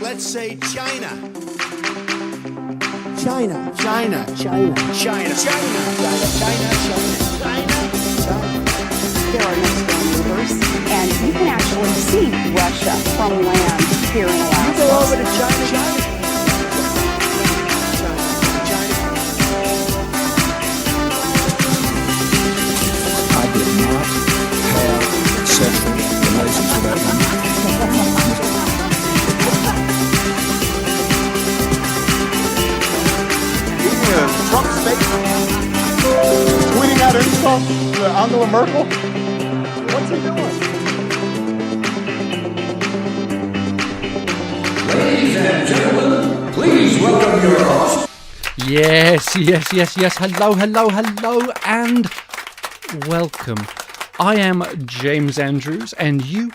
Let's say China. China. China. China. China. China. China. There are no storm movers, and you can actually see Russia from land here in Alaska. You go over to China. I did not have sexual relations with that woman. Trump's statement, tweeting out insults to Angela Merkel. What's he doing? Ladies and gentlemen, please welcome your host. Yes. Hello, and welcome. I am James Andrews, and you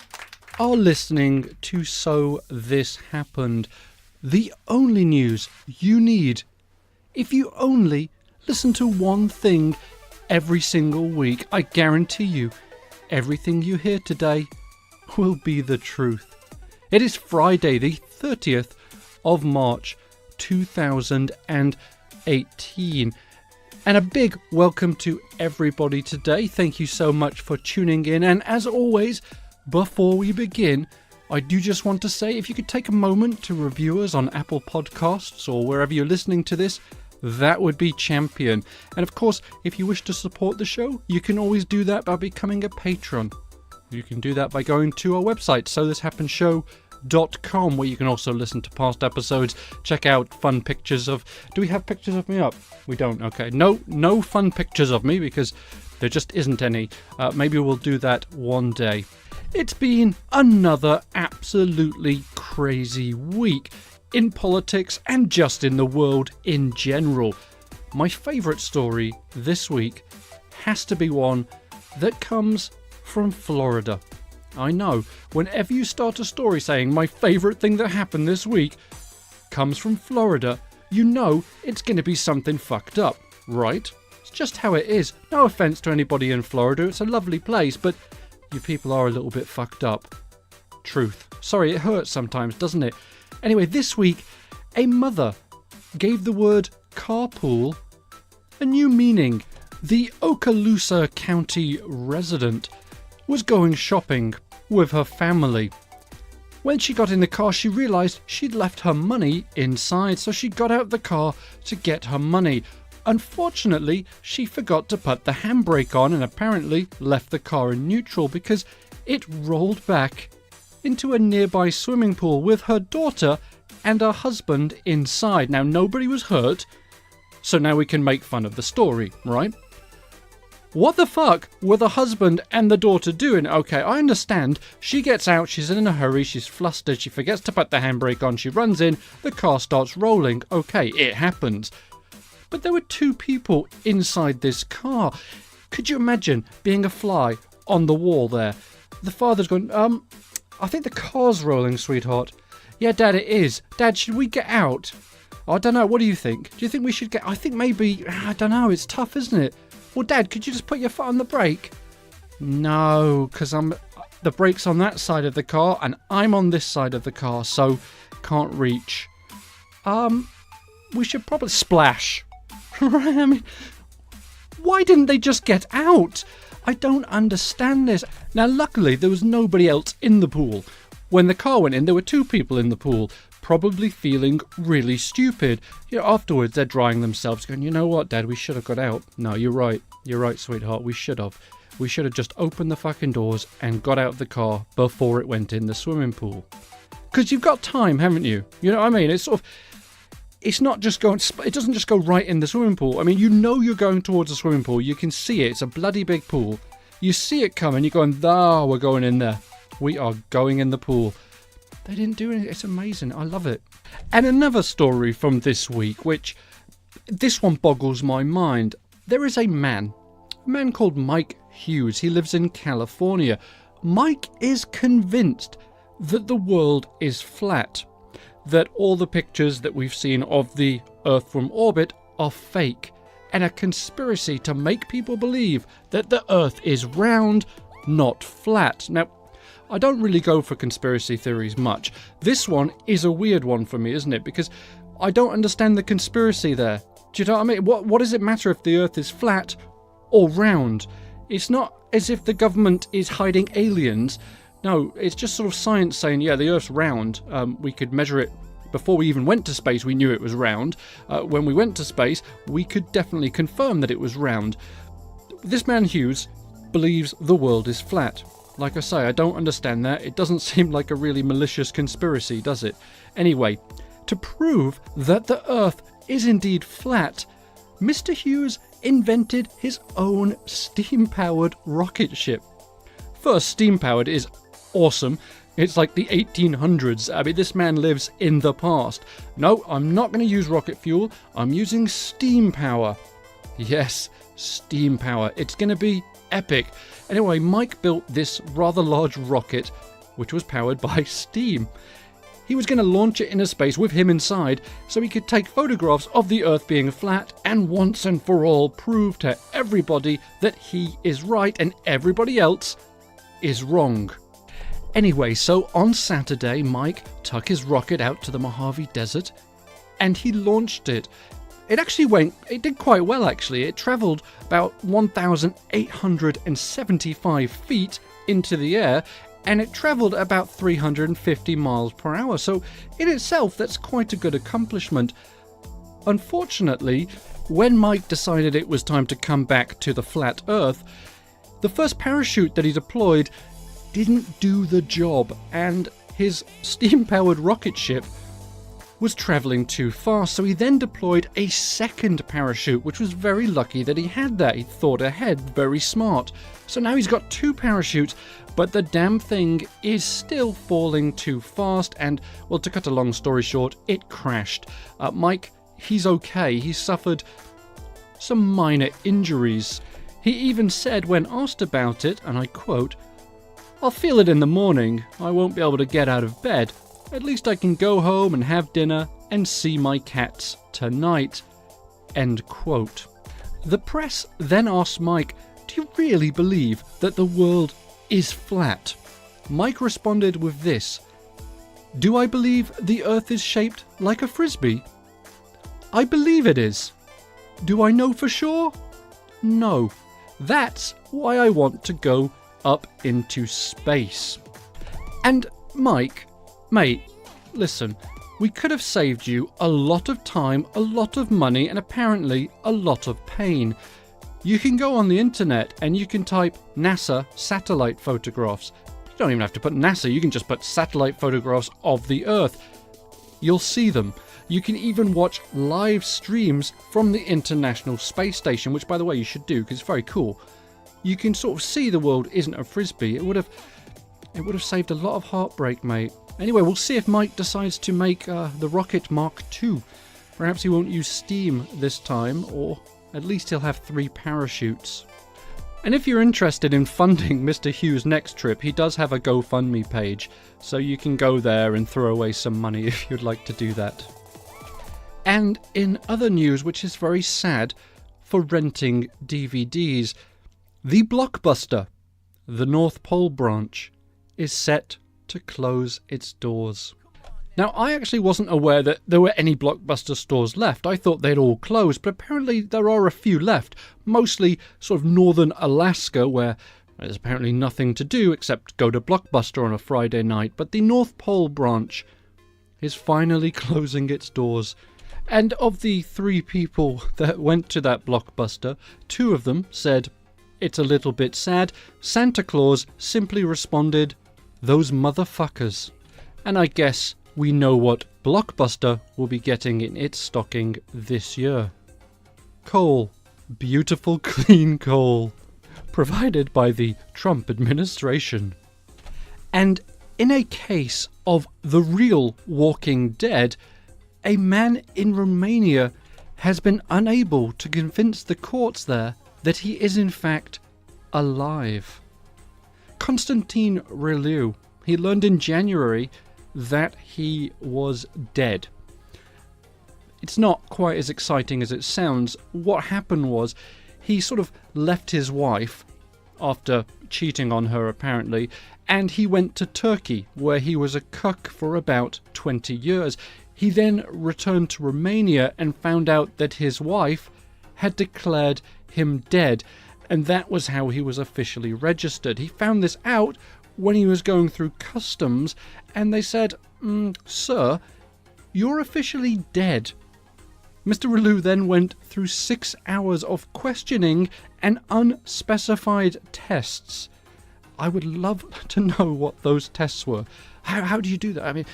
are listening to So This Happened, the only news you need if you only listen to one thing every single week. I guarantee you, everything you hear today will be the truth. It is Friday, the 30th of March, 2018. And a big welcome to everybody today. Thank you so much for tuning in. And as always, before we begin, I do just want to say, if you could take a moment to review us on Apple Podcasts or wherever you're listening to this, that would be champion. And of course, if you wish to support the show, you can always do that by becoming a patron. You can do that by going to our website, sothishappenshow.com, where you can also listen to past episodes, check out fun pictures of... Do we have pictures of me up? We don't, okay. No fun pictures of me, because there just isn't any. Maybe we'll do that one day. It's been another absolutely crazy week in politics and just in the world in general. My favourite story this week has to be one that comes from Florida. I know, whenever you start a story saying my favourite thing that happened this week comes from Florida, you know it's going to be something fucked up, right? It's just how it is. No offence to anybody in Florida, it's a lovely place, but you people are a little bit fucked up. Truth. Sorry, it hurts sometimes, doesn't it? Anyway, this week, a mother gave the word carpool a new meaning. The Okaloosa County resident was going shopping with her family. When she got in the car, she realised she'd left her money inside, so she got out the car to get her money. Unfortunately, she forgot to put the handbrake on and apparently left the car in neutral because it rolled back into a nearby swimming pool with her daughter and her husband inside. Now, nobody was hurt, so now we can make fun of the story, right? What the fuck were the husband and the daughter doing? Okay, I understand. She gets out, she's in a hurry, she's flustered, she forgets to put the handbrake on, she runs in, the car starts rolling. Okay, it happens. But there were two people inside this car. Could you imagine being a fly on the wall there? The father's going, I think the car's rolling, sweetheart. Yeah, Dad, it is. Dad, should we get out? I don't know, what do you think? Do you think we should get... I think maybe... I don't know, it's tough, isn't it? Well, Dad, could you just put your foot on the brake? No, because the brake's on that side of the car, and I'm on this side of the car, so can't reach. We should probably... Splash. Right, I mean... Why didn't they just get out? I don't understand this. Now, luckily, there was nobody else in the pool. When the car went in, there were two people in the pool, probably feeling really stupid. Afterwards, they're drying themselves, going, you know what, Dad, we should have got out. No, you're right. You're right, sweetheart. We should have. We should have just opened the fucking doors and got out of the car before it went in the swimming pool. Because you've got time, haven't you? You know what I mean? It's sort of... It's not just going... It doesn't just go right in the swimming pool. I mean, you know you're going towards the swimming pool. You can see it. It's a bloody big pool. You see it coming. You're going, we're going in there. We are going in the pool. They didn't do anything. It's amazing. I love it. And another story from this week, which... This one boggles my mind. There is a man called Mike Hughes. He lives in California. Mike is convinced that the world is flat. That all the pictures that we've seen of the Earth from orbit are fake and a conspiracy to make people believe that the Earth is round, not flat. Now, I don't really go for conspiracy theories much. This one is a weird one for me, isn't it? Because I don't understand the conspiracy there. Do you know what I mean? What does it matter if the Earth is flat or round? It's not as if the government is hiding aliens. No, it's just sort of science saying, yeah, the Earth's round. We could measure it before we even went to space. We knew it was round. When we went to space, we could definitely confirm that it was round. This man Hughes believes the world is flat. Like I say, I don't understand that. It doesn't seem like a really malicious conspiracy, does it? Anyway, to prove that the Earth is indeed flat, Mr. Hughes invented his own steam-powered rocket ship. First, steam-powered is awesome. It's like the 1800s. I mean, this man lives in the past. No, I'm not going to use rocket fuel. I'm using steam power. Yes, steam power. It's going to be epic. Anyway, Mike built this rather large rocket, which was powered by steam. He was going to launch it into space with him inside, so he could take photographs of the Earth being flat and once and for all prove to everybody that he is right and everybody else is wrong. Anyway, so on Saturday, Mike took his rocket out to the Mojave Desert and he launched it. It did quite well actually. It travelled about 1,875 feet into the air and it travelled about 350 miles per hour. So in itself, that's quite a good accomplishment. Unfortunately, when Mike decided it was time to come back to the flat Earth, the first parachute that he deployed didn't do the job, and his steam-powered rocket ship was travelling too fast, so he then deployed a second parachute, which was very lucky that he had that. He thought ahead, very smart. So now he's got two parachutes, but the damn thing is still falling too fast, and, well, to cut a long story short, it crashed. Mike, he's okay. He suffered some minor injuries. He even said when asked about it, and I quote, "I'll feel it in the morning. I won't be able to get out of bed. At least I can go home and have dinner and see my cats tonight." End quote. The press then asked Mike, "Do you really believe that the world is flat?" Mike responded with this: "Do I believe the Earth is shaped like a frisbee? I believe it is. Do I know for sure? No. That's why I want to go up into space." And Mike, mate, listen, we could have saved you a lot of time, a lot of money, and apparently a lot of pain. You can go on the internet and you can type NASA satellite photographs. You don't even have to put NASA, you can just put satellite photographs of the Earth. You'll see them. You can even watch live streams from the International Space Station, which, by the way, you should do because it's very cool. You can sort of see the world isn't a frisbee. It would have saved a lot of heartbreak, mate. Anyway, we'll see if Mike decides to make the rocket Mark II. Perhaps he won't use steam this time, or at least he'll have 3 parachutes. And if you're interested in funding Mr. Hughes' next trip, he does have a GoFundMe page, so you can go there and throw away some money if you'd like to do that. And in other news, which is very sad for renting DVDs, the Blockbuster, the North Pole branch, is set to close its doors. Now, I actually wasn't aware that there were any Blockbuster stores left. I thought they'd all closed, but apparently there are a few left, mostly sort of northern Alaska, where there's apparently nothing to do except go to Blockbuster on a Friday night. But the North Pole branch is finally closing its doors. And of the 3 people that went to that Blockbuster, 2 of them said, "It's a little bit sad." Santa Claus simply responded, "Those motherfuckers." And I guess we know what Blockbuster will be getting in its stocking this year. Coal. Beautiful, clean coal. Provided by the Trump administration. And in a case of the real Walking Dead, a man in Romania has been unable to convince the courts there that he is in fact alive. Constantine Relu, he learned in January that he was dead. It's not quite as exciting as it sounds. What happened was he sort of left his wife after cheating on her apparently, and he went to Turkey, where he was a cook for about 20 years. He then returned to Romania and found out that his wife had declared him dead, and that was how he was officially registered. He found this out when he was going through customs, and they said, "Sir, you're officially dead." Mr. Rilou then went through 6 hours of questioning and unspecified tests. I would love to know what those tests were. How do you do that? I mean,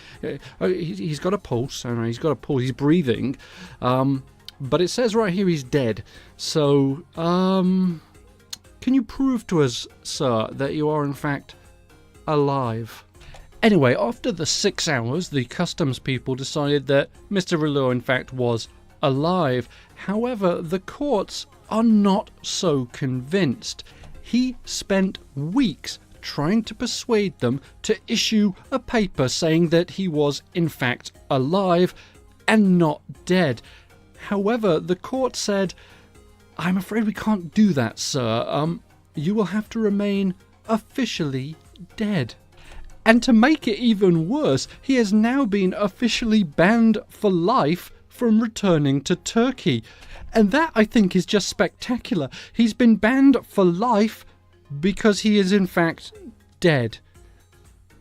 he's got a pulse. I don't know, he's got a pulse. He's breathing. But it says right here he's dead. So, can you prove to us, sir, that you are in fact alive? Anyway, after the 6 hours, the customs people decided that Mr. Rilou, in fact, was alive. However, the courts are not so convinced. He spent weeks trying to persuade them to issue a paper saying that he was in fact alive and not dead. However, the court said, "I'm afraid we can't do that, sir. You will have to remain officially dead." And to make it even worse, he has now been officially banned for life from returning to Turkey. And that, I think, is just spectacular. He's been banned for life because he is in fact dead.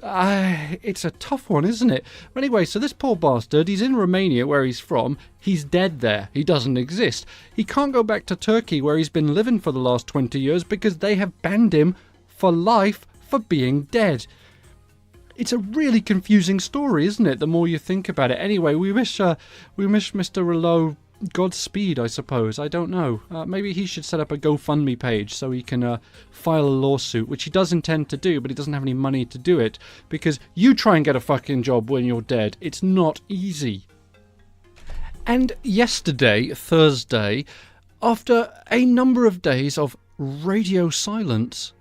It's a tough one, isn't it? Anyway, so this poor bastard, he's in Romania, where he's from. He's dead there. He doesn't exist. He can't go back to Turkey, where he's been living for the last 20 years, because they have banned him for life for being dead. It's a really confusing story, isn't it, the more you think about it? Anyway, we wish Mr. Rilou Godspeed, I suppose. I don't know. Maybe he should set up a GoFundMe page so he can file a lawsuit, which he does intend to do, but he doesn't have any money to do it, because you try and get a fucking job when you're dead. It's not easy. And yesterday, Thursday, after a number of days of radio silence,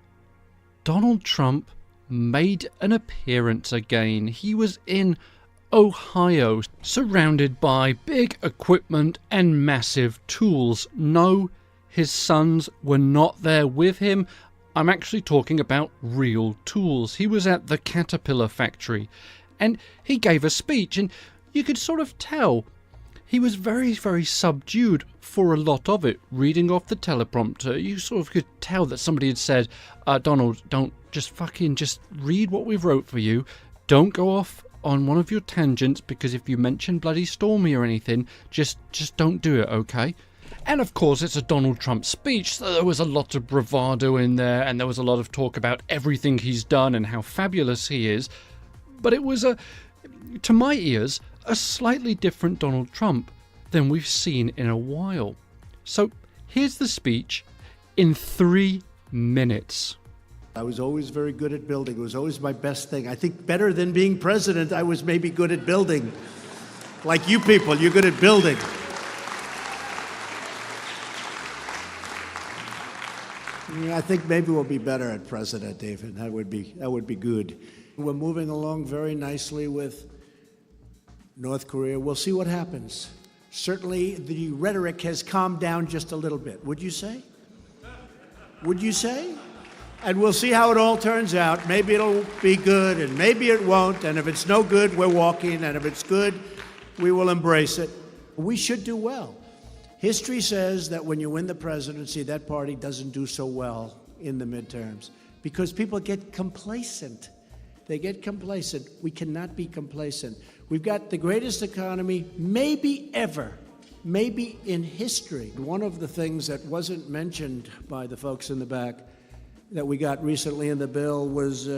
Donald Trump made an appearance again. He was in Ohio, surrounded by big equipment and massive tools. No, his sons were not there with him. I'm actually talking about real tools. He was at the Caterpillar factory, and he gave a speech, and you could sort of tell he was very, very subdued for a lot of it, reading off the teleprompter. You sort of could tell that somebody had said, Donald, don't just read what we wrote for you. Don't go off on one of your tangents, because if you mention bloody Stormy or anything, just don't do it, okay? And of course, it's a Donald Trump speech, so there was a lot of bravado in there, and there was a lot of talk about everything he's done and how fabulous he is. But it was, to my ears, a slightly different Donald Trump than we've seen in a while. So here's the speech in 3 minutes. I was always very good at building. It was always my best thing. I think better than being president, I was maybe good at building. Like you people, you're good at building. I think maybe we'll be better at president, David. That would be good. We're moving along very nicely with North Korea. We'll see what happens. Certainly, the rhetoric has calmed down just a little bit. Would you say? Would you say? And we'll see how it all turns out. Maybe it'll be good, and maybe it won't. And if it's no good, we're walking. And if it's good, we will embrace it. We should do well. History says that when you win the presidency, that party doesn't do so well in the midterms because people get complacent. They get complacent. We cannot be complacent. We've got the greatest economy maybe ever, maybe in history. One of the things that wasn't mentioned by the folks in the back that we got recently in the bill was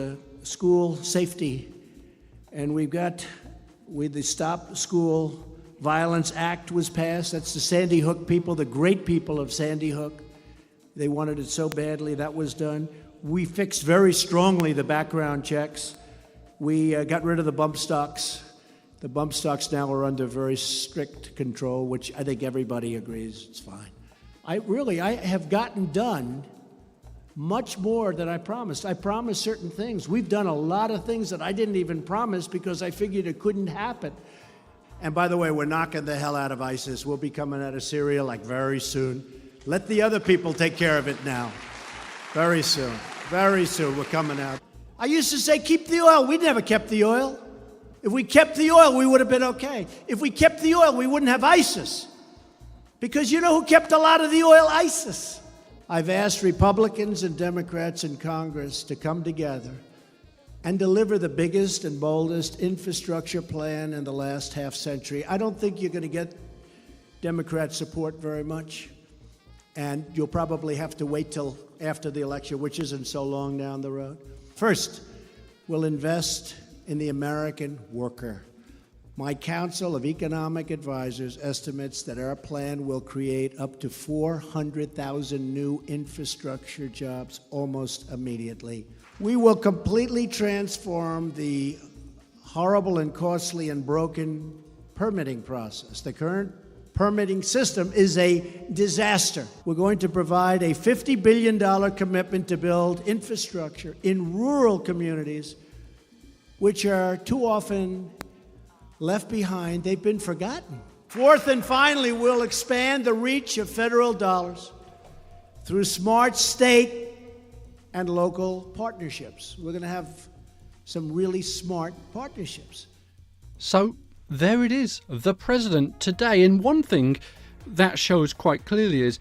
school safety. And with the Stop School Violence Act was passed. That's the Sandy Hook people, the great people of Sandy Hook. They wanted it so badly. That was done. We fixed very strongly the background checks. We got rid of the bump stocks. The bump stocks now are under very strict control, which I think everybody agrees it's fine. I have gotten done much more than I promised. I promised certain things. We've done a lot of things that I didn't even promise because I figured it couldn't happen. And by the way, we're knocking the hell out of ISIS. We'll be coming out of Syria like very soon. Let the other people take care of it now. Very soon. Very soon. We're coming out. I used to say, keep the oil. We never kept the oil. If we kept the oil, we would have been okay. If we kept the oil, we wouldn't have ISIS. Because you know who kept a lot of the oil? ISIS. I've asked Republicans and Democrats in Congress to come together and deliver the biggest and boldest infrastructure plan in the last half century. I don't think you're going to get Democrat support very much, and you'll probably have to wait till after the election, which isn't so long down the road. First, we'll invest in the American worker. My Council of Economic Advisors estimates that our plan will create up to 400,000 new infrastructure jobs almost immediately. We will completely transform the horrible and costly and broken permitting process. The current permitting system is a disaster. We're going to provide a $50 billion commitment to build infrastructure in rural communities, which are too often left behind. They've been forgotten. Fourth and finally, we'll expand the reach of federal dollars through smart state and local partnerships. We're going to have some really smart partnerships. So there it is, the president today. And one thing that shows quite clearly is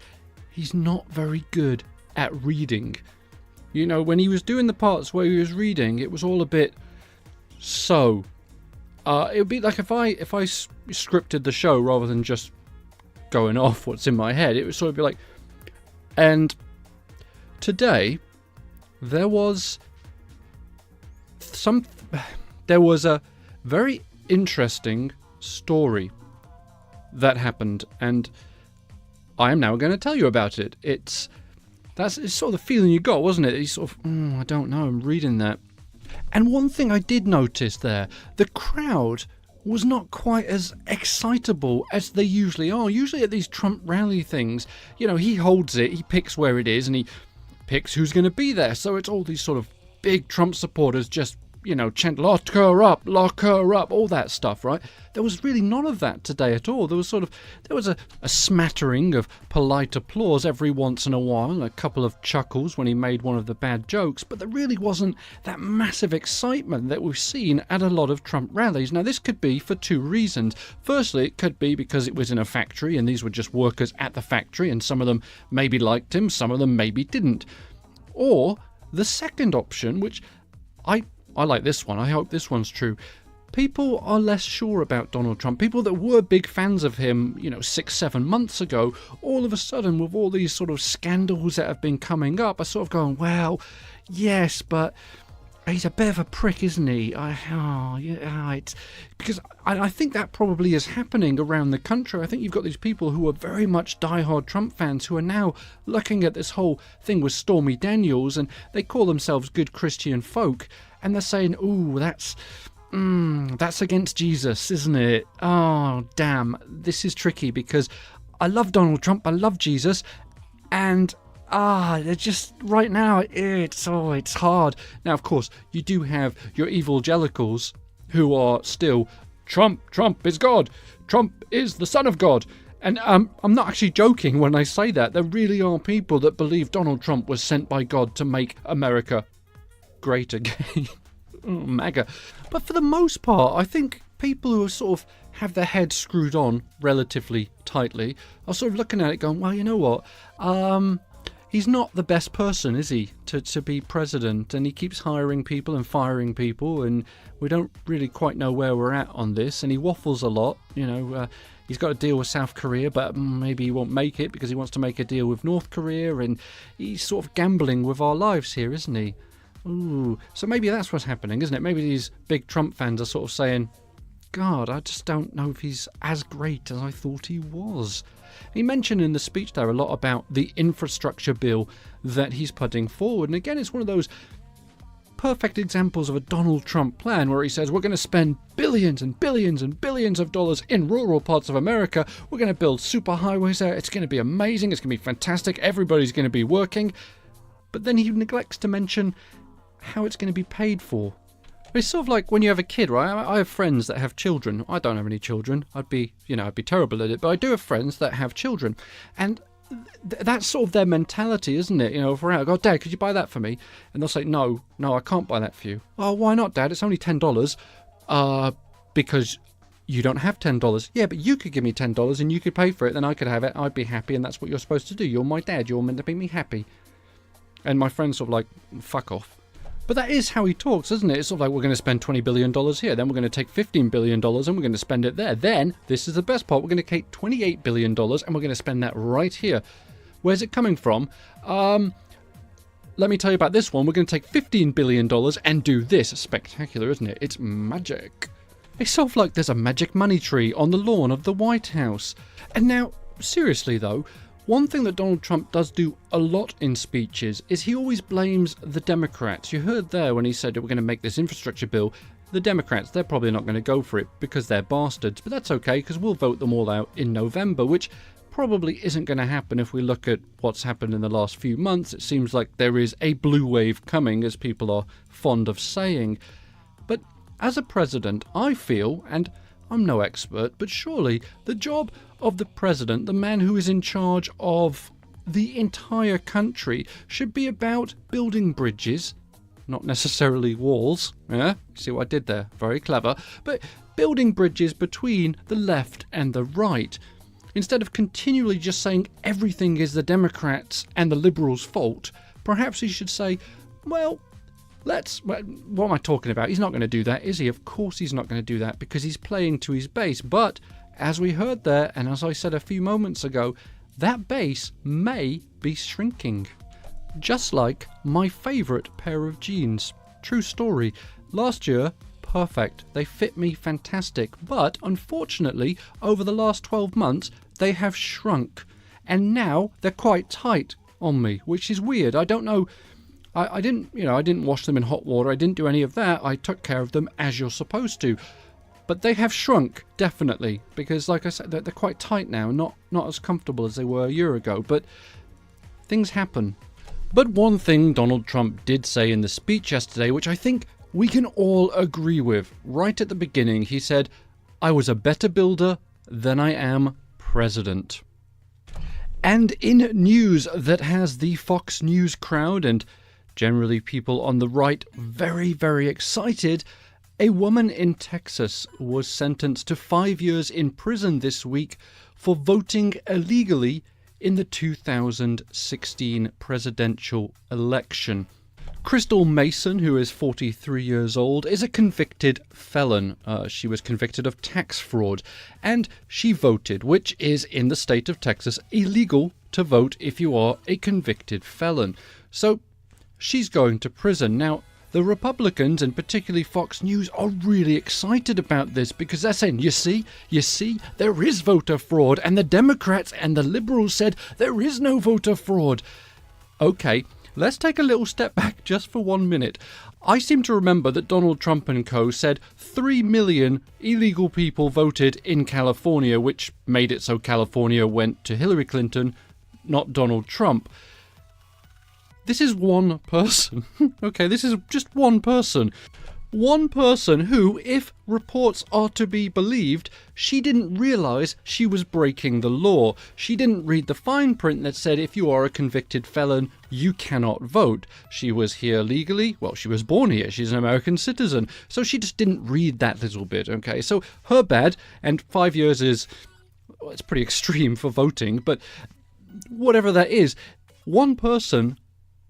he's not very good at reading. You know, when he was doing the parts where he was reading, it was all a bit so. It would be like if I scripted the show rather than just going off what's in my head. It would sort of be like, and today there was a very interesting story that happened, and I am now going to tell you about it. It's sort of the feeling you got, wasn't it? You sort of, I don't know, I'm reading that. And one thing I did notice there, the crowd was not quite as excitable as they usually are. Usually at these Trump rally things, you know, he holds it, he picks where it is, and he picks who's going to be there. So it's all these sort of big Trump supporters just, you know, chant, lock her up, all that stuff, right? There was really none of that today at all. There was a smattering of polite applause every once in a while, a couple of chuckles when he made one of the bad jokes, but there really wasn't that massive excitement that we've seen at a lot of Trump rallies. Now, this could be for two reasons. Firstly, it could be because it was in a factory and these were just workers at the factory, and some of them maybe liked him, some of them maybe didn't. Or the second option, which I like this one. I hope this one's true. People are less sure about Donald Trump. People that were big fans of him, 6-7 months ago, all of a sudden with all these sort of scandals that have been coming up, are sort of going, well, yes, but he's a bit of a prick, isn't he? Because I think that probably is happening around the country. I think you've got these people who are very much diehard Trump fans who are now looking at this whole thing with Stormy Daniels, and they call themselves good Christian folk, and they're saying, ooh, that's against Jesus, isn't it? Oh, damn, this is tricky because I love Donald Trump, I love Jesus, and they're just right now, it's hard. Now, of course, you do have your evangelicals who are still, Trump is God, Trump is the Son of God. And I'm not actually joking when I say that. There really are people that believe Donald Trump was sent by God to make America great again. MAGA. But for the most part, I think people who sort of have their heads screwed on relatively tightly are sort of looking at it going, well, you know what? He's not the best person, is he, to be president? And he keeps hiring people and firing people, and we don't really quite know where we're at on this. And he waffles a lot, he's got a deal with South Korea, but maybe he won't make it because he wants to make a deal with North Korea, and he's sort of gambling with our lives here, isn't he? Ooh, so maybe that's what's happening, isn't it? Maybe these big Trump fans are sort of saying, God, I just don't know if he's as great as I thought he was. He mentioned in the speech there a lot about the infrastructure bill that he's putting forward. And again, it's one of those perfect examples of a Donald Trump plan where he says, we're going to spend billions and billions and billions of dollars in rural parts of America. We're going to build super highways there. It's going to be amazing. It's going to be fantastic. Everybody's going to be working. But then he neglects to mention how it's going to be paid for. It's sort of like when you have a kid, right? I have friends that have children. I don't have any children. I'd be terrible at it. But I do have friends that have children. And that's sort of their mentality, isn't it? You know, if we're out, I go, Dad, could you buy that for me? And they'll say, no, I can't buy that for you. Oh, why not, Dad? It's only $10. Because you don't have $10. Yeah, but you could give me $10 and you could pay for it, then I could have it, I'd be happy, and that's what you're supposed to do. You're my dad, you're meant to make me happy. And my friend's sort of like, fuck off. But that is how he talks, isn't it? It's sort of like, we're going to spend $20 billion here, then we're going to take $15 billion and we're going to spend it there. Then, this is the best part, we're going to take $28 billion and we're going to spend that right here. Where's it coming from? Let me tell you about this one. We're going to take $15 billion and do this. Spectacular, isn't it? It's magic. It's sort of like there's a magic money tree on the lawn of the White House. And now, seriously though, one thing that Donald Trump does do a lot in speeches is he always blames the Democrats. You heard there when he said that we're going to make this infrastructure bill. The Democrats, they're probably not going to go for it because they're bastards. But that's okay, because we'll vote them all out in November, which probably isn't going to happen if we look at what's happened in the last few months. It seems like there is a blue wave coming, as people are fond of saying. But as a president, I feel, and I'm no expert, but surely the job of the president, the man who is in charge of the entire country, should be about building bridges, not necessarily walls. Yeah, see what I did there? Very clever. But building bridges between the left and the right. Instead of continually just saying everything is the Democrats and the Liberals' fault, perhaps he should say, well, what am I talking about? He's not going to do that, is he? Of course he's not going to do that, because he's playing to his base. But, as we heard there, and as I said a few moments ago, that base may be shrinking. Just like my favourite pair of jeans. True story. Last year, perfect. They fit me fantastic. But, unfortunately, over the last 12 months, they have shrunk. And now, they're quite tight on me, which is weird. I don't know. I didn't wash them in hot water. I didn't do any of that. I took care of them as you're supposed to. But they have shrunk, definitely, because, like I said, they're quite tight now, not as comfortable as they were a year ago. But things happen. But one thing Donald Trump did say in the speech yesterday, which I think we can all agree with, right at the beginning, he said, "I was a better builder than I am president." And in news that has the Fox News crowd and generally people on the right very, very excited, a woman in Texas was sentenced to 5 years in prison this week for voting illegally in the 2016 presidential election. Crystal Mason, who is 43 years old, is a convicted felon. She was convicted of tax fraud, and she voted, which is, in the state of Texas, illegal to vote if you are a convicted felon. So she's going to prison. Now, the Republicans, and particularly Fox News, are really excited about this because they're saying, you see, there is voter fraud, and the Democrats and the Liberals said there is no voter fraud. Okay, let's take a little step back just for 1 minute. I seem to remember that Donald Trump and co. said 3 million illegal people voted in California, which made it so California went to Hillary Clinton, not Donald Trump. This is one person. Okay, this is just one person. One person who, if reports are to be believed, she didn't realise she was breaking the law. She didn't read the fine print that said if you are a convicted felon, you cannot vote. She was here legally. Well, she was born here. She's an American citizen. So she just didn't read that little bit, okay? So her bad, and 5 years is, well, it's pretty extreme for voting, but whatever that is, one person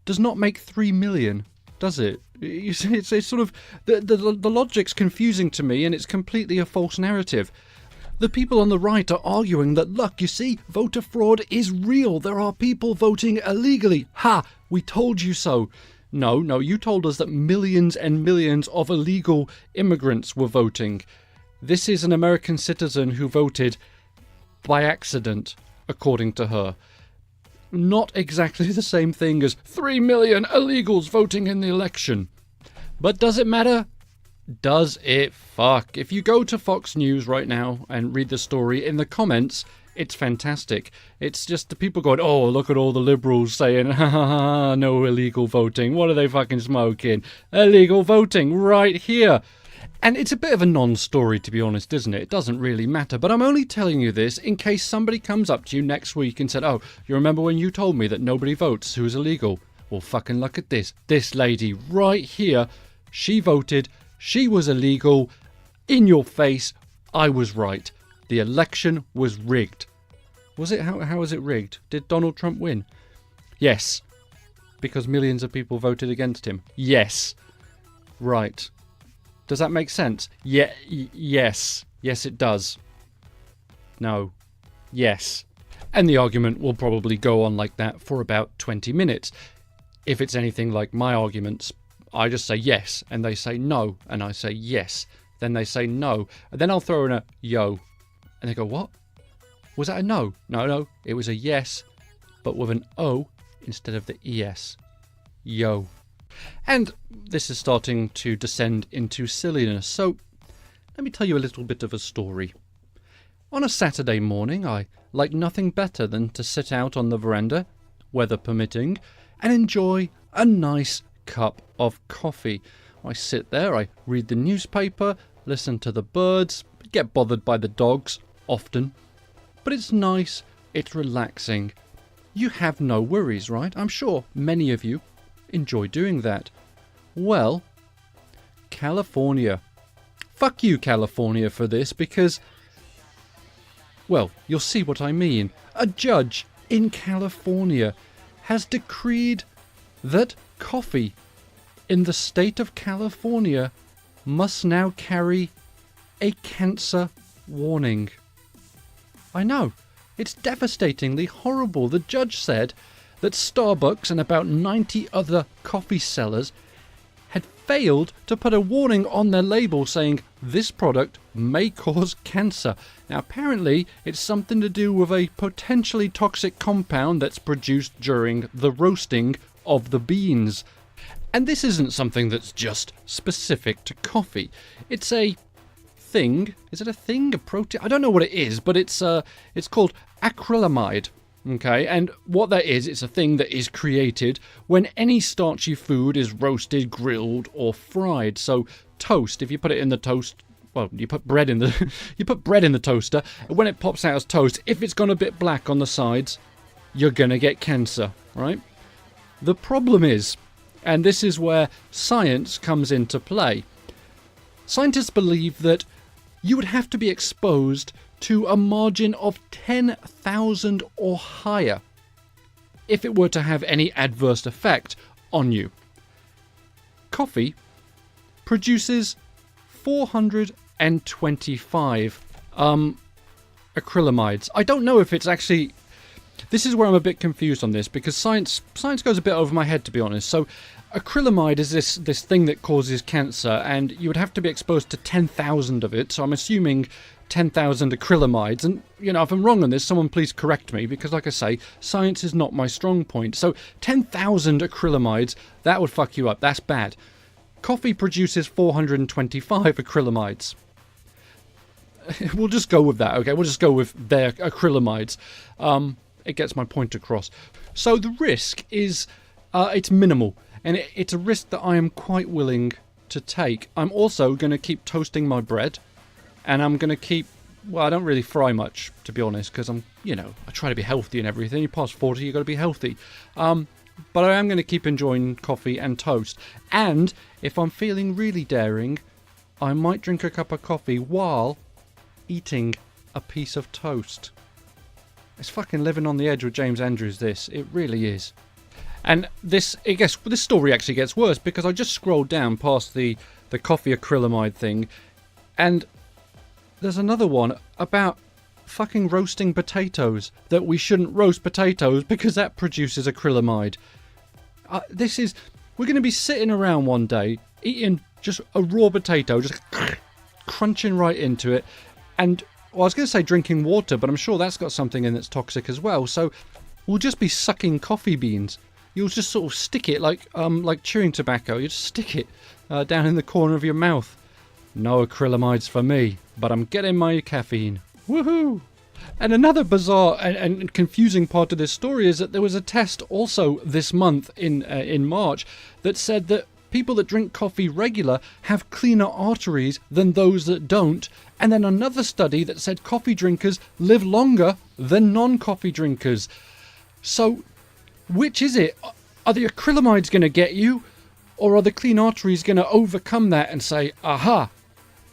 does not make 3 million, does it? You see, it's sort of, the logic's confusing to me, and it's completely a false narrative. The people on the right are arguing that, look, you see, voter fraud is real. There are people voting illegally. Ha! We told you so. No, you told us that millions and millions of illegal immigrants were voting. This is an American citizen who voted by accident, according to her. Not exactly the same thing as 3 million illegals voting in the election. But does it matter? Does it fuck? If you go to Fox News right now and read the story, in the comments, it's fantastic. It's just the people going, oh, look at all the liberals saying, ha ha ha, no illegal voting. What are they fucking smoking? Illegal voting right here. And it's a bit of a non-story, to be honest, isn't it? It doesn't really matter. But I'm only telling you this in case somebody comes up to you next week and said, oh, you remember when you told me that nobody votes who's illegal? Well, fucking look at this. This lady right here, she voted, she was illegal. In your face, I was right. The election was rigged. Was it? How was it rigged? Did Donald Trump win? Yes. Because millions of people voted against him. Yes. Right. Does that make sense? Yeah. Yes. Yes, it does. No. Yes. And the argument will probably go on like that for about 20 minutes. If it's anything like my arguments, I just say yes, and they say no, and I say yes. Then they say no, and then I'll throw in a yo. And they go, what? Was that a no? No, it was a yes, but with an O instead of the ES. Yo. And this is starting to descend into silliness, so let me tell you a little bit of a story. On a Saturday morning, I like nothing better than to sit out on the veranda, weather permitting, and enjoy a nice cup of coffee. I sit there, I read the newspaper, listen to the birds, get bothered by the dogs, often. But it's nice, it's relaxing. You have no worries, right? I'm sure many of you enjoy doing that. Well, California. Fuck you, California, for this, because, well, you'll see what I mean. A judge in California has decreed that coffee in the state of California must now carry a cancer warning. I know, it's devastatingly horrible. The judge said that Starbucks and about 90 other coffee sellers had failed to put a warning on their label saying this product may cause cancer. Now apparently it's something to do with a potentially toxic compound that's produced during the roasting of the beans. And this isn't something that's just specific to coffee. It's a thing. Is it a thing? A protein? I don't know what it is, but it's called acrylamide. Okay, and what that is, it's a thing that is created when any starchy food is roasted, grilled, or fried. So toast, if you put it in the toast, well, you put bread in the you put bread in the toaster, and when it pops out as toast, if it's gone a bit black on the sides, you're gonna get cancer, right? The problem is, and this is where science comes into play, scientists believe that you would have to be exposed to a margin of 10,000 or higher if it were to have any adverse effect on you. Coffee produces 425 acrylamides. I don't know if it's actually... This is where I'm a bit confused on this, because science goes a bit over my head, to be honest. So acrylamide is this thing that causes cancer, and you would have to be exposed to 10,000 of it. So I'm assuming 10,000 acrylamides. And, you know, if I'm wrong on this, someone please correct me, because like I say, science is not my strong point. So 10,000 acrylamides, that would fuck you up. That's bad. Coffee produces 425 acrylamides. We'll just go with that, okay? We'll just go with their acrylamides. It gets my point across. So the risk is, it's minimal. And it's a risk that I am quite willing to take. I'm also going to keep toasting my bread. And I'm going to keep... Well, I don't really fry much, to be honest, because I'm, you know, I try to be healthy and everything. You pass 40, you've got to be healthy. But I am going to keep enjoying coffee and toast. And if I'm feeling really daring, I might drink a cup of coffee while eating a piece of toast. It's fucking living on the edge with James Andrews, this. It really is. And this story actually gets worse, because I just scrolled down past the coffee acrylamide thing, and there's another one about fucking roasting potatoes, that we shouldn't roast potatoes because that produces acrylamide. We're going to be sitting around one day, eating just a raw potato, just crunching right into it, and well, I was going to say drinking water, but I'm sure that's got something in that's toxic as well. So we'll just be sucking coffee beans. You'll just sort of stick it like chewing tobacco. You just stick it down in the corner of your mouth. No acrylamides for me, but I'm getting my caffeine. Woohoo! And another bizarre and confusing part of this story is that there was a test also this month in March that said that people that drink coffee regular have cleaner arteries than those that don't. And then another study that said coffee drinkers live longer than non-coffee drinkers. So, which is it? Are the acrylamides going to get you? Or are the clean arteries going to overcome that and say, aha,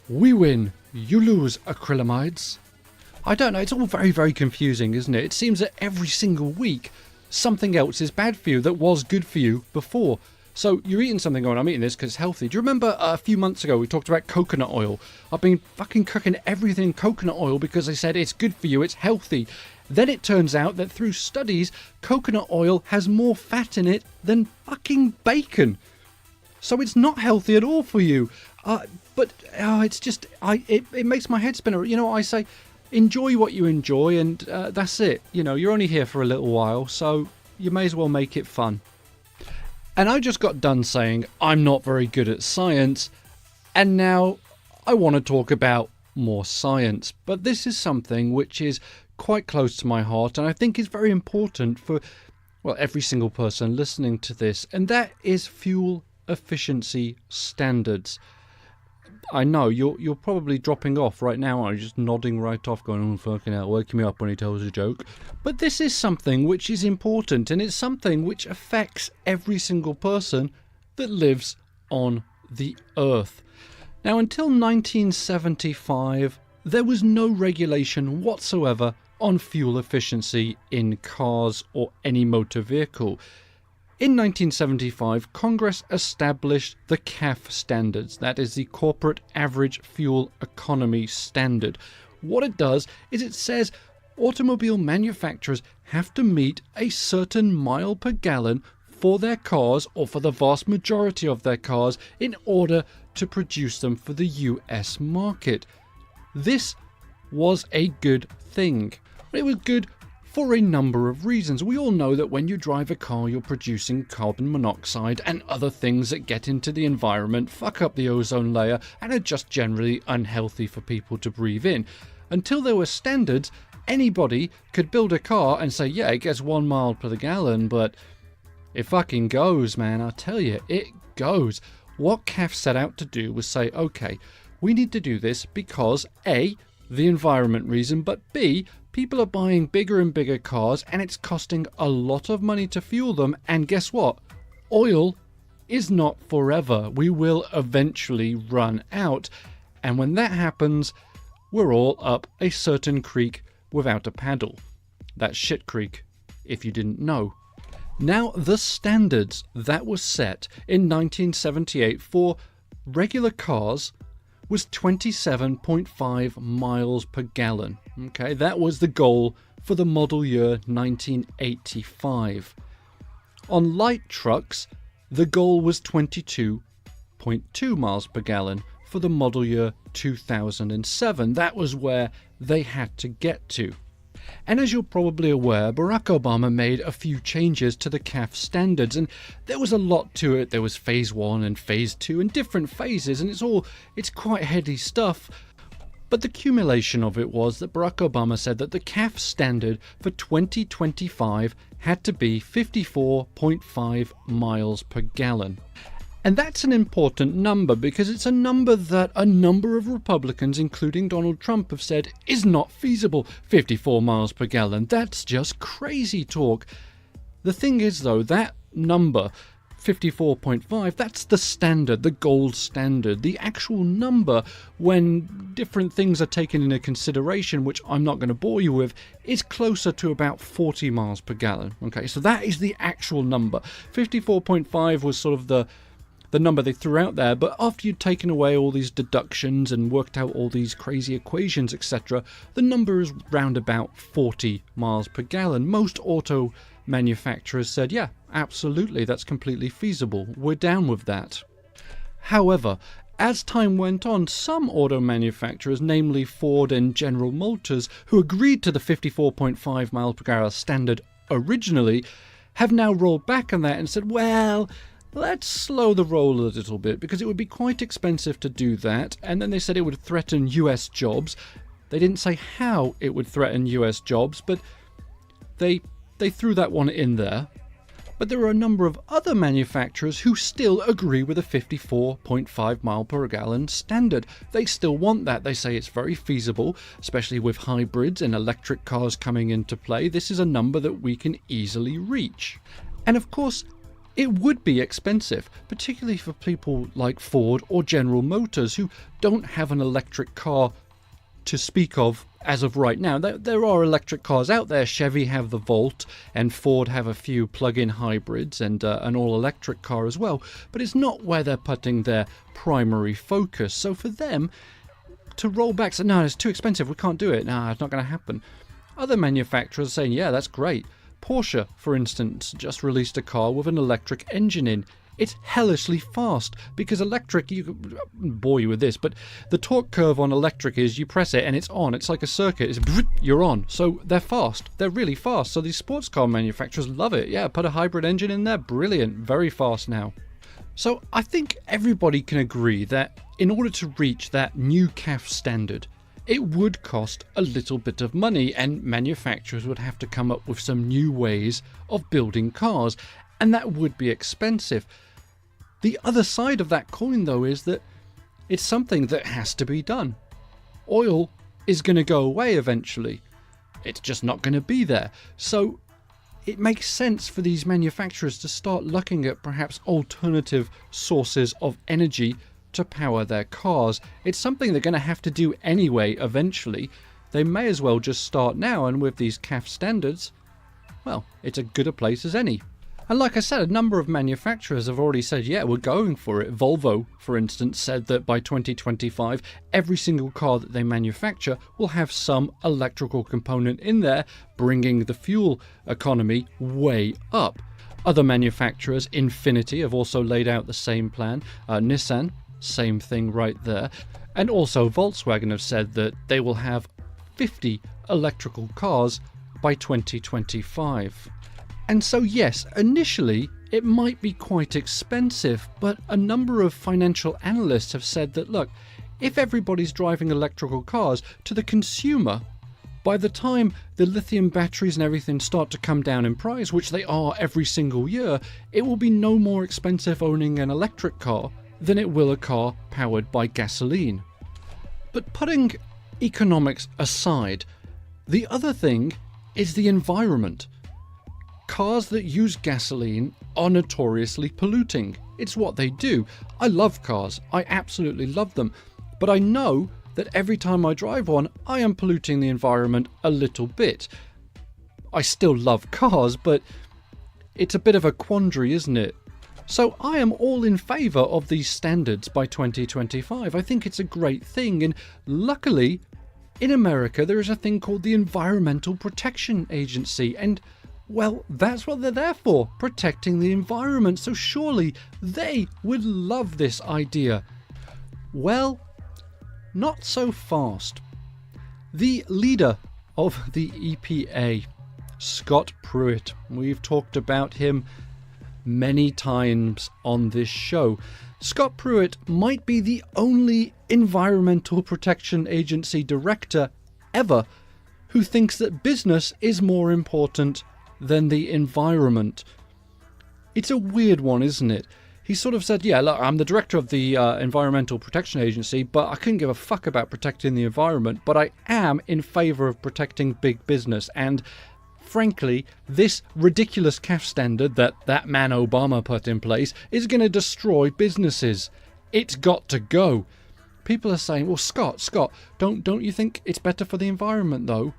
we win, you lose, acrylamides? I don't know, it's all very, very confusing, isn't it? It seems that every single week something else is bad for you that was good for you before. So you're eating something going, I'm eating this because it's healthy. Do you remember a few months ago we talked about coconut oil? I've been fucking cooking everything in coconut oil because they said it's good for you, it's healthy. Then it turns out that through studies, coconut oil has more fat in it than fucking bacon. So it's not healthy at all for you. It's just, it makes my head spin. You know what I say? Enjoy what you enjoy, and that's it. You know, you're only here for a little while, so you may as well make it fun. And I just got done saying I'm not very good at science, and now I want to talk about more science. But this is something which is quite close to my heart, and I think is very important for, well, every single person listening to this, and that is fuel efficiency standards. I know you're probably dropping off right now. I'm just nodding right off, going, oh, fucking hell, waking me up when he tells a joke. But this is something which is important, and it's something which affects every single person that lives on the earth. Now, until 1975, there was no regulation whatsoever on fuel efficiency in cars or any motor vehicle. In 1975, Congress established the CAF standards, that is the Corporate Average Fuel Economy Standard. What it does is it says automobile manufacturers have to meet a certain mile per gallon for their cars, or for the vast majority of their cars, in order to produce them for the US market. This was a good thing. It was good for a number of reasons. We all know that when you drive a car, you're producing carbon monoxide and other things that get into the environment, fuck up the ozone layer, and are just generally unhealthy for people to breathe in. Until there were standards, anybody could build a car and say, yeah, it gets 1 mile per gallon, but it fucking goes, man. I tell you, it goes. What CAF set out to do was say, okay, we need to do this because A, the environment reason, but B, people are buying bigger and bigger cars and it's costing a lot of money to fuel them. And guess what? Oil is not forever. We will eventually run out. And when that happens, we're all up a certain creek without a paddle. That's Shit Creek, if you didn't know. Now, the standards that were set in 1978 for regular cars was 27.5 miles per gallon. Okay, that was the goal for the model year 1985. On light trucks, the goal was 22.2 miles per gallon for the model year 2007. That was where they had to get to. And as you're probably aware, Barack Obama made a few changes to the CAF standards, and there was a lot to it. There was phase 1 and phase 2 and different phases, and it's quite heady stuff. But the accumulation of it was that Barack Obama said that the CAF standard for 2025 had to be 54.5 miles per gallon. And that's an important number because it's a number that a number of Republicans, including Donald Trump, have said is not feasible. 54 miles per gallon, that's just crazy talk. The thing is, though, that number, 54.5, that's the standard, the gold standard. The actual number, when different things are taken into consideration, which I'm not going to bore you with, is closer to about 40 miles per gallon. Okay, so that is the actual number. 54.5 was sort of the number they threw out there, but after you'd taken away all these deductions and worked out all these crazy equations, etc., the number is round about 40 miles per gallon. Most auto manufacturers said, yeah, absolutely, that's completely feasible. We're down with that. However, as time went on, some auto manufacturers, namely Ford and General Motors, who agreed to the 54.5 miles per gallon standard originally, have now rolled back on that and said, well, let's slow the roll a little bit because it would be quite expensive to do that. And then they said it would threaten US jobs. They didn't say how it would threaten US jobs, but they threw that one in there. But there are a number of other manufacturers who still agree with a 54.5 mile per gallon standard. They still want that. They say it's very feasible, especially with hybrids and electric cars coming into play. This is a number that we can easily reach. And of course, it would be expensive, particularly for people like Ford or General Motors who don't have an electric car to speak of as of right now. There are electric cars out there. Chevy have the Volt, and Ford have a few plug-in hybrids and an all-electric car as well. But it's not where they're putting their primary focus. So for them to roll back, say, no, it's too expensive, we can't do it. No, it's not going to happen. Other manufacturers are saying, yeah, that's great. Porsche, for instance, just released a car with an electric engine in. It's hellishly fast because electric, you could bore you with this, but the torque curve on electric is you press it and it's on. It's like a circuit. It's you're on. So they're fast. They're really fast. So these sports car manufacturers love it. Yeah, put a hybrid engine in there. Brilliant. Very fast now. So I think everybody can agree that in order to reach that new CAF standard, it would cost a little bit of money, and manufacturers would have to come up with some new ways of building cars, and that would be expensive. The other side of that coin, though, is that it's something that has to be done. Oil is going to go away eventually. It's just not going to be there. So it makes sense for these manufacturers to start looking at perhaps alternative sources of energy to power their cars. It's something they're going to have to do anyway eventually. They may as well just start now, and with these CAF standards, well, it's as good a place as any. And like I said, a number of manufacturers have already said, yeah, we're going for it. Volvo, for instance, said that by 2025, every single car that they manufacture will have some electrical component in there, bringing the fuel economy way up. Other manufacturers, Infiniti, have also laid out the same plan. Nissan, same thing right there. And also Volkswagen have said that they will have 50 electrical cars by 2025. And so yes, initially it might be quite expensive, but a number of financial analysts have said that, look, if everybody's driving electrical cars, to the consumer, by the time the lithium batteries and everything start to come down in price, which they are every single year, it will be no more expensive owning an electric car than it will a car powered by gasoline. But putting economics aside, the other thing is the environment. Cars that use gasoline are notoriously polluting. It's what they do. I love cars. I absolutely love them. But I know that every time I drive one, I am polluting the environment a little bit. I still love cars, but it's a bit of a quandary, isn't it? So I am all in favour of these standards by 2025. I think it's a great thing, and luckily, in America, there is a thing called the Environmental Protection Agency, and well, that's what they're there for, protecting the environment, so surely they would love this idea. Well, not so fast. The leader of the EPA, Scott Pruitt, we've talked about him many times on this show. Scott Pruitt might be the only Environmental Protection Agency director ever who thinks that business is more important than the environment. It's a weird one, isn't it? He sort of said, yeah, look, I'm the director of the Environmental Protection Agency, but I couldn't give a fuck about protecting the environment, but I am in favour of protecting big business. And frankly, this ridiculous CAF standard that man Obama put in place is going to destroy businesses. It's got to go. People are saying, well, Scott, don't you think it's better for the environment, though?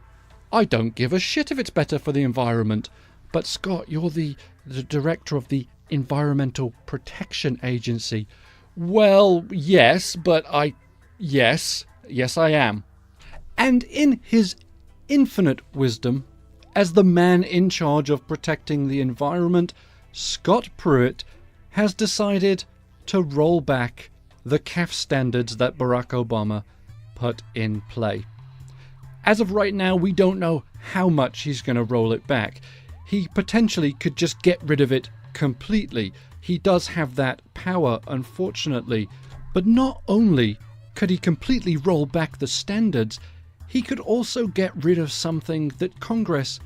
I don't give a shit if it's better for the environment. But Scott, you're the director of the Environmental Protection Agency. Well, yes, but yes, I am. And in his infinite wisdom, as the man in charge of protecting the environment, Scott Pruitt has decided to roll back the CAF standards that Barack Obama put in play. As of right now, we don't know how much he's going to roll it back. He potentially could just get rid of it completely. He does have that power, unfortunately. But not only could he completely roll back the standards, he could also get rid of something that Congress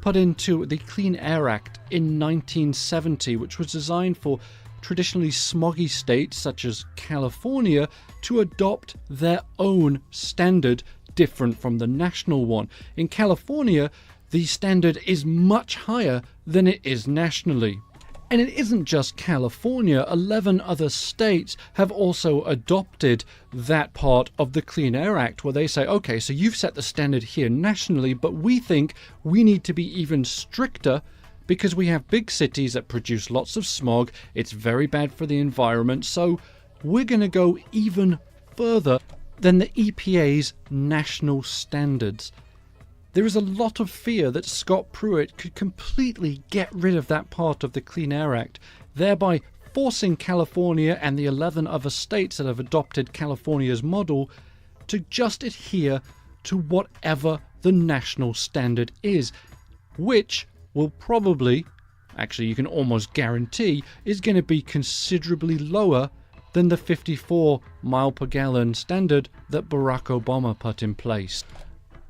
put into the Clean Air Act in 1970, which was designed for traditionally smoggy states such as California to adopt their own standard different from the national one. In California, the standard is much higher than it is nationally. And it isn't just California, 11 other states have also adopted that part of the Clean Air Act where they say, okay, so you've set the standard here nationally, but we think we need to be even stricter because we have big cities that produce lots of smog. It's very bad for the environment, so we're going to go even further than the EPA's national standards. There is a lot of fear that Scott Pruitt could completely get rid of that part of the Clean Air Act, thereby forcing California and the 11 other states that have adopted California's model to just adhere to whatever the national standard is, which will probably, actually you can almost guarantee, is going to be considerably lower than the 54 mile per gallon standard that Barack Obama put in place.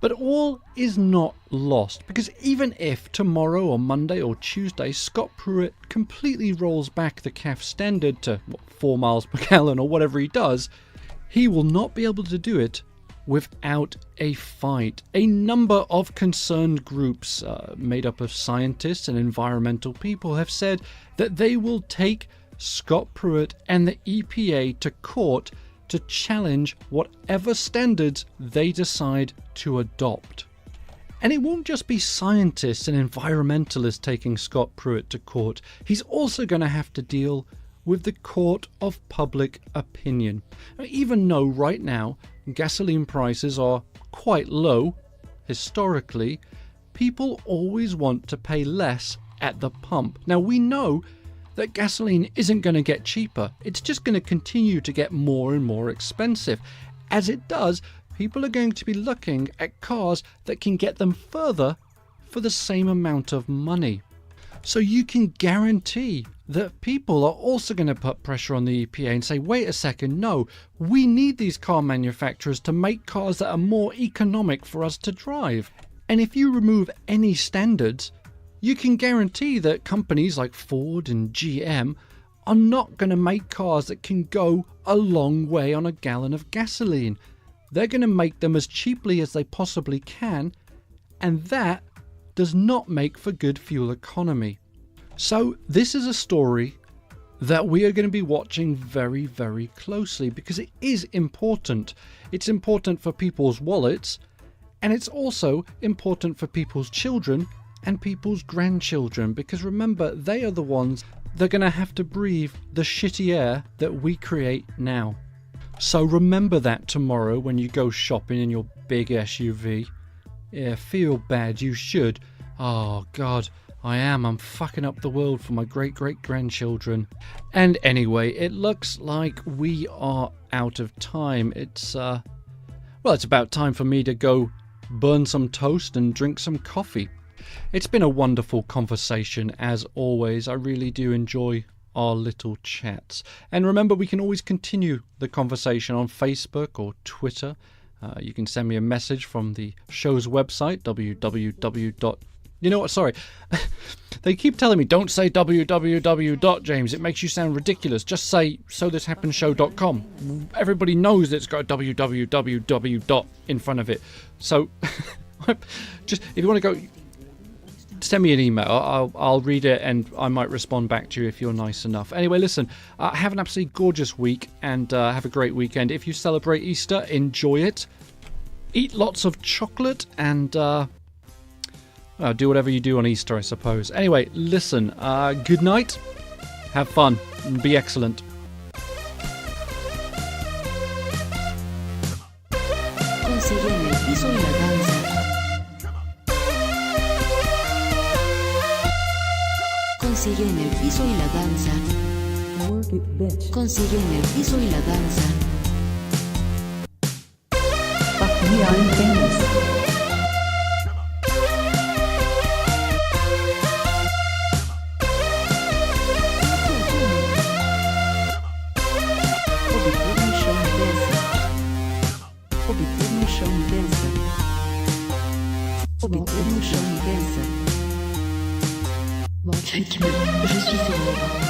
But all is not lost, because even if tomorrow or Monday or Tuesday Scott Pruitt completely rolls back the CAF standard to 4 miles per gallon or whatever he does, he will not be able to do it without a fight. A number of concerned groups made up of scientists and environmental people have said that they will take Scott Pruitt and the EPA to court to challenge whatever standards they decide to adopt. And it won't just be scientists and environmentalists taking Scott Pruitt to court. He's also going to have to deal with the court of public opinion. Even though right now gasoline prices are quite low, historically, people always want to pay less at the pump. Now we know that gasoline isn't going to get cheaper. It's just going to continue to get more and more expensive. As it does, people are going to be looking at cars that can get them further for the same amount of money. So you can guarantee that people are also going to put pressure on the EPA and say, wait a second, no, we need these car manufacturers to make cars that are more economic for us to drive. And if you remove any standards, you can guarantee that companies like Ford and GM are not going to make cars that can go a long way on a gallon of gasoline. They're going to make them as cheaply as they possibly can, and that does not make for good fuel economy. So this is a story that we are going to be watching very, very closely because it is important. It's important for people's wallets, and it's also important for people's children and people's grandchildren, because remember, they are the ones that are going to have to breathe the shitty air that we create now. So remember that tomorrow when you go shopping in your big SUV. Yeah, feel bad, you should. Oh God, I'm fucking up the world for my great-great-grandchildren. And anyway, it looks like we are out of time. It's about time for me to go burn some toast and drink some coffee. It's been a wonderful conversation as always. I really do enjoy our little chats. And remember, we can always continue the conversation on Facebook or Twitter. You can send me a message from the show's website, www. You know what? Sorry. They keep telling me, don't say www. James. It makes you sound ridiculous. Just say sothishappenshow.com. Everybody knows it's got www. In front of it. So, just if you want to go, send me an email. I'll read it and I might respond back to you if you're nice enough. Anyway, listen, have an absolutely gorgeous week and have a great weekend. If you celebrate Easter, enjoy it. Eat lots of chocolate and do whatever you do on Easter, I suppose. Anyway, listen, good night. Have fun and be excellent. Consigue en el piso y la danza. Consigue en el piso y la danza. Consigue en el piso y la danza. Fuck me, I'm famous. Obter no chão e dança. Effectivement, je suis célèbre.